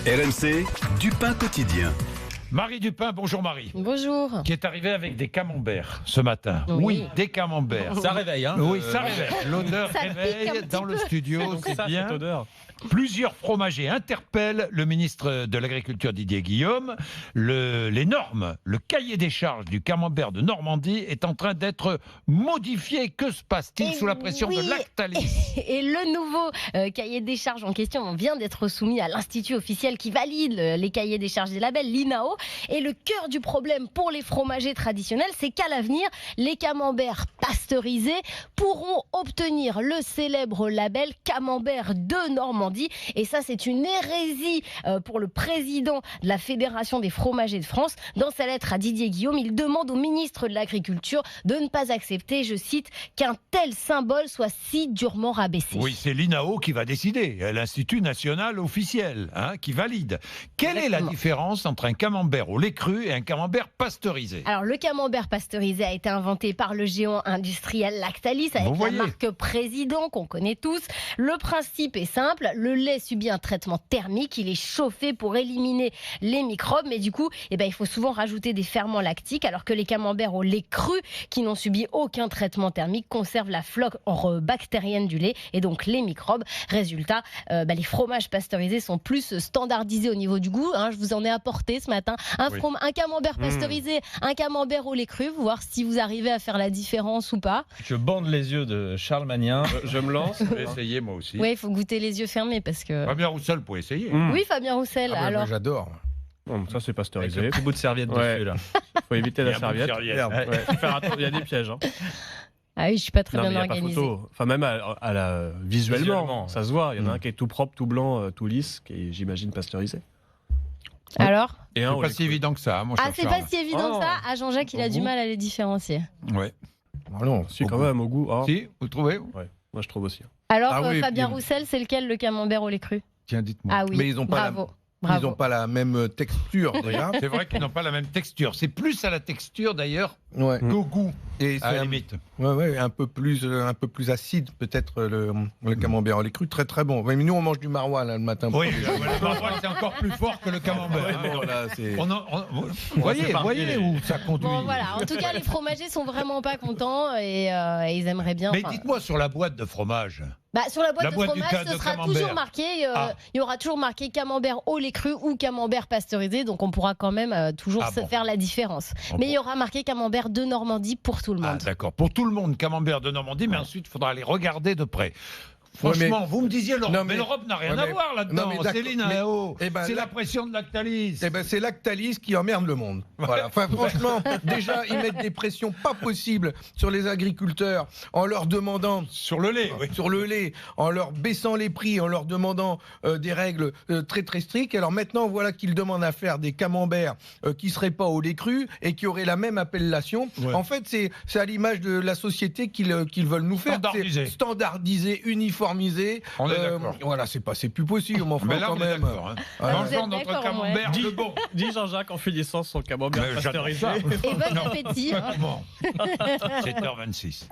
RMC, du pain quotidien. Marie Dupin, bonjour Marie. Bonjour. Qui est arrivée avec des camemberts ce matin. Oui. Des camemberts. Ça réveille, hein. Oui, ça réveille. L'odeur Ça pique un réveille petit dans le peu. studio, c'est Ça, bien. cette odeur. Plusieurs fromagers interpellent le ministre de l'Agriculture Didier Guillaume. Les normes, le cahier des charges du camembert de Normandie est en train d'être modifié. Que se passe-t-il sous la pression de Lactalis? Et le nouveau cahier des charges en question vient d'être soumis à l'Institut officiel qui valide les cahiers des charges des labels, l'INAO. Et le cœur du problème pour les fromagers traditionnels, c'est qu'à l'avenir, les camemberts pasteurisés pourront obtenir le célèbre label Camembert de Normandie. Et ça, c'est une hérésie pour le président de la Fédération des fromagers de France. Dans sa lettre à Didier Guillaume, il demande au ministre de l'Agriculture de ne pas accepter, je cite, qu'un tel symbole soit si durement rabaissé. Oui, c'est l'INAO qui va décider, l'Institut national officiel, qui valide. Quelle est la différence entre un camembert au lait cru et un camembert pasteurisé? Alors, le camembert pasteurisé a été inventé par le géant industriel Lactalis avec la marque Président qu'on connaît tous. Le principe est simple, le lait subit un traitement thermique, il est chauffé pour éliminer les microbes, mais du coup, il faut souvent rajouter des ferments lactiques, alors que les camemberts au lait cru, qui n'ont subi aucun traitement thermique, conservent la flore bactérienne du lait et donc les microbes. Résultat, les fromages pasteurisés sont plus standardisés au niveau du goût. Je vous en ai apporté ce matin un camembert pasteurisé, un camembert au lait cru, voir si vous arrivez à faire la différence ou pas. Je bande les yeux de Charles Magnin. Je me lance. Je vais essayer moi aussi. Oui, il faut goûter les yeux fermés parce que... Fabien Roussel pour essayer. Oui, Fabien Roussel. Alors... Moi, j'adore. Bon, ça, c'est pasteurisé. Avec le bout de serviette Ouais. dessus, là. Faut éviter la serviette. Merde. Ouais, faut faire attention, il y a des pièges. Hein. Ah oui, je suis pas très Non, mais bien il y a pas organisée. photo. Enfin, même visuellement, Visuellement, ça se voit. Il y en a un qui est tout propre, tout blanc, tout lisse, qui est, j'imagine, pasteurisé. Alors Et un C'est au pas lait si cru. évident que ça, mon cher c'est Charles. pas si évident que ça. À Jean-Jacques, il a Au du goût. mal à les différencier. Ouais. Ah non, Si, quand même, au goût. Oh. Si, vous trouvez? Ouais, moi, je trouve aussi. Alors, Ah oui, Fabien puis- Roussel, c'est lequel le camembert au lait cru? Tiens, dites-moi. Ah oui, Mais ils ont pas bravo. Ils Bravo. n'ont pas la même texture déjà. C'est vrai qu'ils n'ont pas la même texture. C'est plus à la texture d'ailleurs Ouais. qu'au goût, Et à c'est la un, limite. ouais, un peu plus acide peut-être le camembert au lait cru, très très bon. Mais nous on mange du maroilles là, le matin. Oui, le maroilles, c'est encore plus fort que le camembert. Ouais, bon, là, c'est- Vous voyez s'éparpiller. où ça conduit. Bon, voilà. En tout cas, les fromagers sont vraiment pas contents et ils aimeraient bien. Mais enfin, dites-moi sur la boîte de fromage. sur la boîte La de boîte du fromage, de ce sera camembert. toujours marqué. Ah. Il y aura toujours marqué camembert au lait cru ou camembert pasteurisé, donc on pourra quand même toujours Ah bon. faire la différence. Ah Mais bon. il y aura marqué camembert de Normandie pour tout le Ah, monde. d'accord. Pour tout le monde, camembert de Normandie, mais ensuite, il faudra aller regarder de près. Franchement, mais- vous me disiez l'Europe, Non, mais mais- l'Europe n'a rien Ouais, à mais- voir là-dedans. Non, mais d'accord, Céline, mais- c'est ben, la là- pression de Lactalis. Eh ben, c'est Lactalis qui emmerde le monde. Voilà. Enfin, franchement, déjà, ils mettent des pressions pas possibles sur les agriculteurs en leur demandant Sur le lait, oui. sur le lait, en leur baissant les prix, en leur demandant des règles très très strictes. Alors maintenant, voilà qu'ils demandent à faire des camemberts qui seraient pas au lait cru et qui auraient la même appellation. Ouais. En fait, c'est à l'image de la société qu'ils veulent nous faire. Standardiser. C'est standardiser, uniformiser. On est d'accord. Voilà, c'est plus possible. Mais enfin, Mais là, quand on est même. d'accord. Hein. Voilà. Vous Mangeons êtes notre d'accord, camembert ouais. le bon. Dit Jean-Jacques en finissant son camembert Mais j'adore pasteurisé. ça. Et bon Non, appétit. hein. vraiment. 7h26.